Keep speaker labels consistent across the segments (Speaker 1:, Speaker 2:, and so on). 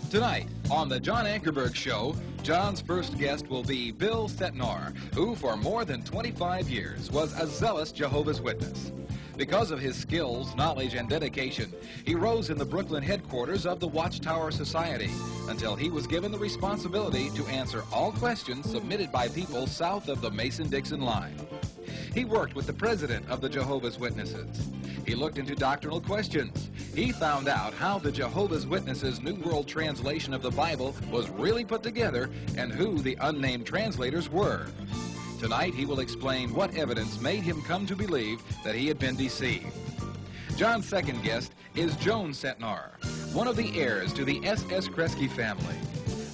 Speaker 1: Tonight, on the John Ankerberg Show, John's first guest will be Bill Setnar, who for more than 25 years was a zealous Jehovah's Witness. Because of his skills, knowledge, and dedication, he rose in the Brooklyn headquarters of the Watchtower Society until he was given the responsibility to answer all questions submitted by people south of the Mason-Dixon line. He worked with the president of the Jehovah's Witnesses. He looked into doctrinal questions. He found out how the Jehovah's Witnesses' New World Translation of the Bible was really put together and who the unnamed translators were. Tonight, he will explain what evidence made him come to believe that he had been deceived. John's second guest is Joan Setnar, one of the heirs to the S.S. Kresge family.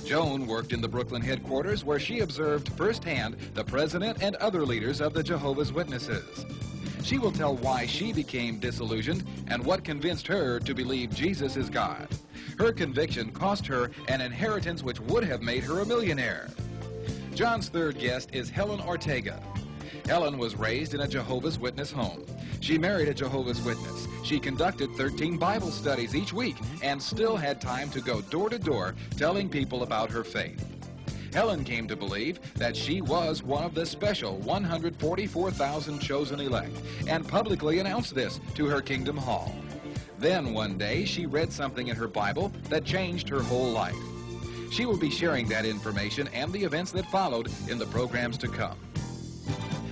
Speaker 1: Joan worked in the Brooklyn headquarters where she observed firsthand the president and other leaders of the Jehovah's Witnesses. She will tell why she became disillusioned and what convinced her to believe Jesus is God. Her conviction cost her an inheritance which would have made her a millionaire. John's third guest is Helen Ortega. Helen was raised in a Jehovah's Witness home. She married a Jehovah's Witness. She conducted 13 Bible studies each week and still had time to go door to door telling people about her faith. Helen came to believe that she was one of the special 144,000 chosen elect and publicly announced this to her Kingdom Hall. Then one day she read something in her Bible that changed her whole life. She will be sharing that information and the events that followed in the programs to come.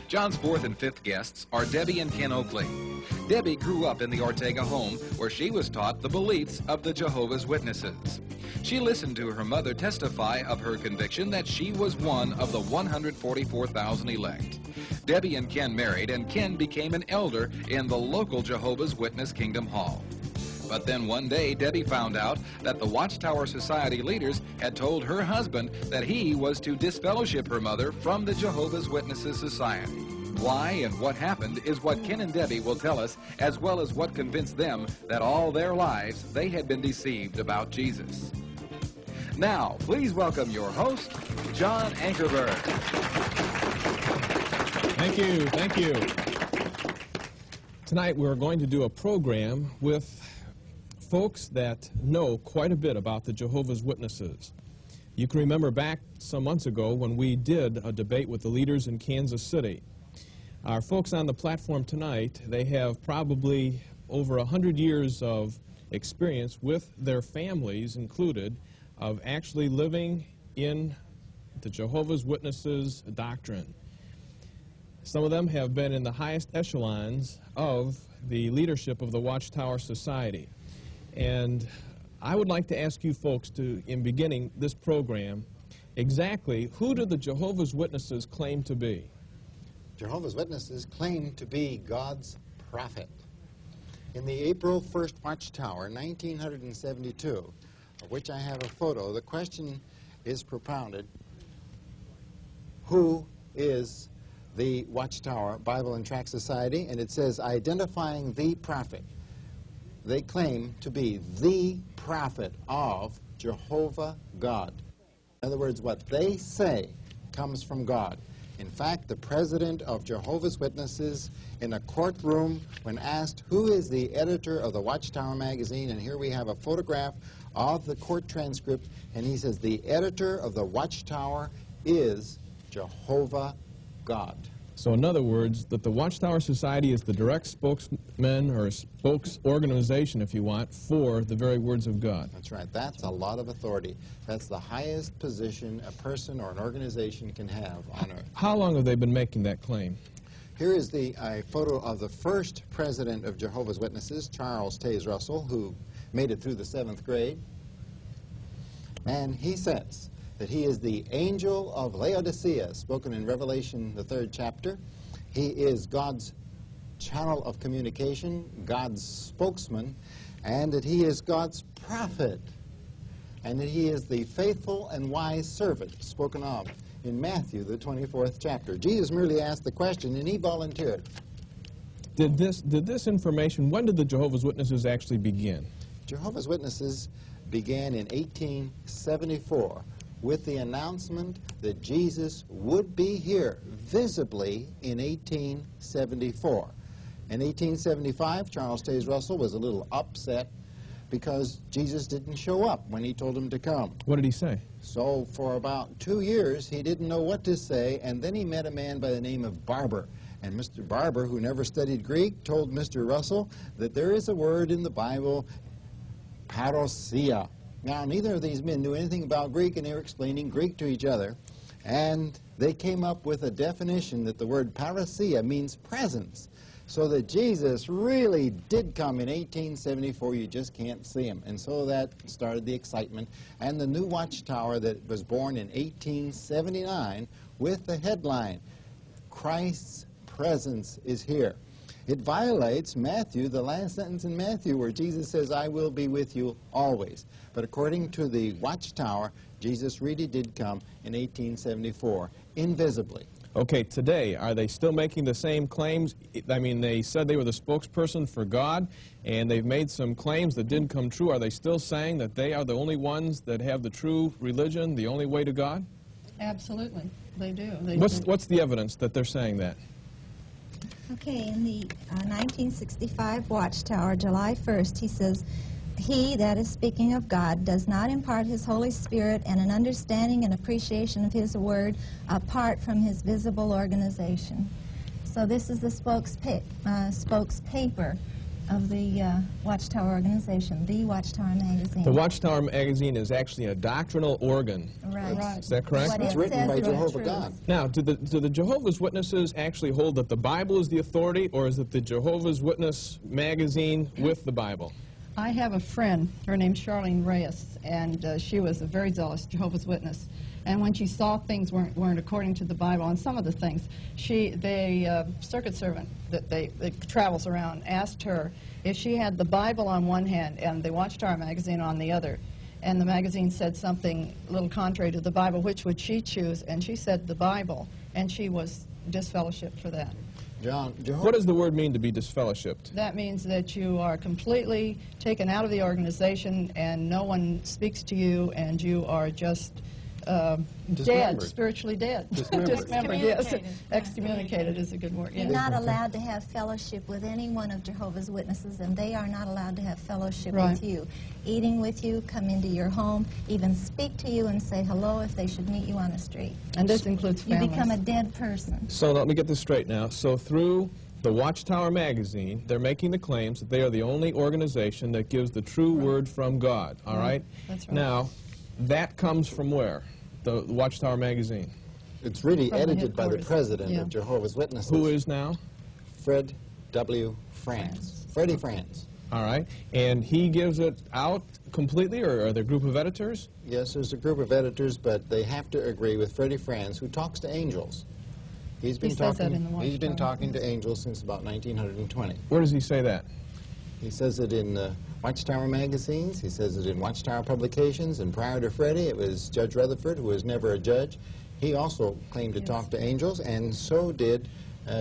Speaker 1: John's fourth and fifth guests are Debbie and Ken Oakley. Debbie grew up in the Ortega home where she was taught the beliefs of the Jehovah's Witnesses. She listened to her mother testify of her conviction that she was one of the 144,000 elect. Debbie and Ken married, and Ken became an elder in the local Jehovah's Witness Kingdom Hall. But then one day, Debbie found out that the Watchtower Society leaders had told her husband that he was to disfellowship her mother from the Jehovah's Witnesses Society. Why and what happened is what Ken and Debbie will tell us, as well as what convinced them that all their lives they had been deceived about Jesus. Now, please welcome your host, John Ankerberg.
Speaker 2: Thank you, thank you. Tonight we're going to do a program with folks that know quite a bit about the Jehovah's Witnesses. You can remember back some months ago when we did a debate with the leaders in Kansas City. Our folks on the platform tonight, they have probably over 100 years of experience with their families included of actually living in the Jehovah's Witnesses doctrine. Some of them have been in the highest echelons of the leadership of the Watchtower Society. And I would like to ask you folks to, in beginning this program, exactly who do the Jehovah's Witnesses claim to be?
Speaker 3: Jehovah's Witnesses claim to be God's prophet. In the April 1st Watchtower, 1972, of which I have a photo, the question is propounded, who is the Watchtower Bible and Tract Society? And it says, identifying the prophet. They claim to be the prophet of Jehovah God. In other words, what they say comes from God. In fact, the president of Jehovah's Witnesses in a courtroom, when asked who is the editor of the Watchtower magazine, and here we have a photograph of the court transcript, and he says the editor of the Watchtower is Jehovah God.
Speaker 2: So in other words, that the Watchtower Society is the direct spokesman or spokes organization, if you want, for the very words of God.
Speaker 3: That's right. That's a lot of authority. That's the highest position a person or an organization can have on earth.
Speaker 2: How long have they been making that claim?
Speaker 3: Here is the photo of the first president of Jehovah's Witnesses, Charles Taze Russell, who made it through the 7th grade. And he says that he is the angel of Laodicea, spoken in Revelation, the 3rd chapter. He is God's channel of communication, God's spokesman, and that he is God's prophet, and that he is the faithful and wise servant, spoken of in Matthew, the 24th chapter. Jesus merely asked the question, and he volunteered.
Speaker 2: Did this information, when did the Jehovah's Witnesses actually begin?
Speaker 3: Jehovah's Witnesses began in 1874 with the announcement that Jesus would be here visibly in 1874. In 1875, Charles Taze Russell was a little upset because Jesus didn't show up when he told him to come.
Speaker 2: What did he say?
Speaker 3: So for about 2 years, he didn't know what to say, and then he met a man by the name of Barber. And Mr. Barber, who never studied Greek, told Mr. Russell that there is a word in the Bible, parousia. Now, neither of these men knew anything about Greek, and they were explaining Greek to each other. And they came up with a definition that the word parousia means presence. So that Jesus really did come in 1874, you just can't see him. And so that started the excitement. And the new watchtower that was born in 1879 with the headline, Christ's presence is here. It violates Matthew, the last sentence in Matthew, where Jesus says, I will be with you always. But according to the watchtower, Jesus really did come in 1874, invisibly.
Speaker 2: Okay, today, are they still making the same claims? I mean, they said they were the spokesperson for God, and they've made some claims that didn't come true. Are they still saying that they are the only ones that have the true religion, the only way to God?
Speaker 4: Absolutely, they do.
Speaker 2: What's the evidence that they're saying that?
Speaker 5: Okay, in the 1965 Watchtower, July 1st, he says, He, that is speaking of God, does not impart his Holy Spirit and an understanding and appreciation of his word apart from his visible organization. So this is the spokespaper of the Watchtower organization, the Watchtower magazine.
Speaker 2: The Watchtower magazine is actually a doctrinal organ.
Speaker 5: Right.
Speaker 2: Is that correct?
Speaker 5: What
Speaker 3: It's
Speaker 5: it
Speaker 3: written
Speaker 5: says
Speaker 3: by
Speaker 5: is
Speaker 3: Jehovah
Speaker 5: truth.
Speaker 3: God.
Speaker 2: Now, do the Jehovah's Witnesses actually hold that the Bible is the authority, or is it the Jehovah's Witness magazine with the Bible?
Speaker 4: I have a friend, her name's Charlene Reyes, and she was a very zealous Jehovah's Witness. And when she saw things weren't according to the Bible, and some of the things, the circuit servant that travels around asked her if she had the Bible on one hand and the Watchtower magazine on the other, and the magazine said something a little contrary to the Bible, which would she choose? And she said the Bible, and she was disfellowshipped for that.
Speaker 3: John,
Speaker 2: What does the word mean to be disfellowshipped?
Speaker 4: That means that you are completely taken out of the organization and no one speaks to you, and you are just dead, spiritually dead. Dismembered, yes. Excommunicated is a good word.
Speaker 5: You're
Speaker 4: Yes.
Speaker 5: not allowed to have fellowship with any one of Jehovah's Witnesses, and they are not allowed to have fellowship
Speaker 4: Right.
Speaker 5: with you. Eating with you, come into your home, even speak to you and say hello if they should meet you on the street.
Speaker 4: And this includes
Speaker 5: You
Speaker 4: families.
Speaker 5: become a dead person.
Speaker 2: So let me get this straight now. So through the Watchtower magazine, they're making the claims that they are the only organization that gives the true word from God, all right?
Speaker 4: That's right.
Speaker 2: Now, that comes from where? The Watchtower magazine.
Speaker 3: it's really
Speaker 4: From the
Speaker 3: edited by the
Speaker 4: headquarters.
Speaker 3: president
Speaker 4: Yeah.
Speaker 3: of Jehovah's Witnesses.
Speaker 2: Who is now?
Speaker 3: Fred W. France. Freddie France.
Speaker 2: All right. And he gives it out completely, or are there a group of editors?
Speaker 3: Yes, there's a group of editors, but they have to agree with Freddie France, who talks to angels. He's been
Speaker 4: says that
Speaker 3: talking.
Speaker 4: in the
Speaker 3: He's been
Speaker 4: Watchtower.
Speaker 3: talking to angels since about 1920.
Speaker 2: Where does he say that?
Speaker 3: He says it in Watchtower magazines. He says it in Watchtower publications. And prior to Freddie, it was Judge Rutherford, who was never a judge. He also claimed to talk to angels, and so did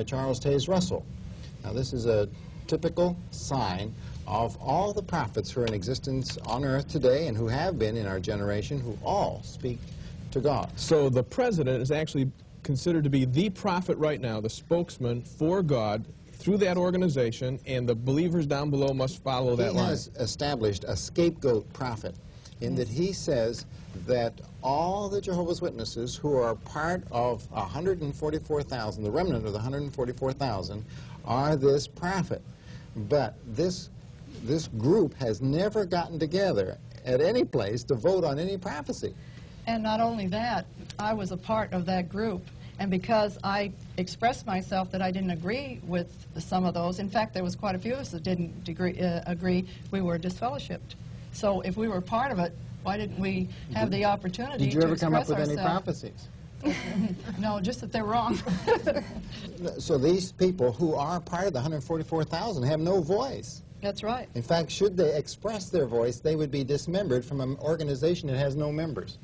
Speaker 3: Charles Taze Russell. Now, this is a typical sign of all the prophets who are in existence on earth today and who have been in our generation, who all speak to God.
Speaker 2: So the president is actually considered to be the prophet right now, the spokesman for God through that organization, and the believers down below must follow that
Speaker 3: He
Speaker 2: line.
Speaker 3: has established a scapegoat prophet in that he says that all the Jehovah's Witnesses who are part of 144,000, the remnant of the 144,000, are this prophet. But this group has never gotten together at any place to vote on any prophecy.
Speaker 4: And not only that, I was a part of that group, and because I expressed myself that I didn't agree with some of those, in fact, there was quite a few of us that didn't agree, we were disfellowshipped. So if we were part of it, why didn't we have the opportunity
Speaker 3: Did you
Speaker 4: to
Speaker 3: ever come up with
Speaker 4: express
Speaker 3: any
Speaker 4: ourselves?
Speaker 3: prophecies?
Speaker 4: No, just that they're wrong.
Speaker 3: So these people who are part of the 144,000 have no voice.
Speaker 4: That's right.
Speaker 3: In fact, should they express their voice, they would be dismembered from an organization that has no members.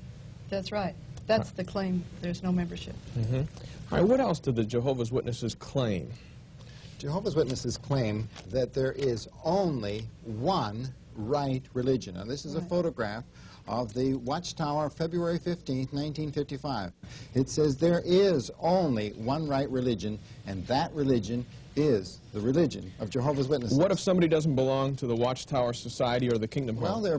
Speaker 4: That's right. That's the claim. There's no membership.
Speaker 2: All right, what else did the Jehovah's Witnesses claim?
Speaker 3: Jehovah's Witnesses claim that there is only one right religion. Now, this is a photograph of the Watchtower, February 15th, 1955. It says there is only one right religion, and that religion is the religion of Jehovah's Witnesses.
Speaker 2: What if somebody doesn't belong to the Watchtower Society or the Kingdom Home?
Speaker 3: Well, there are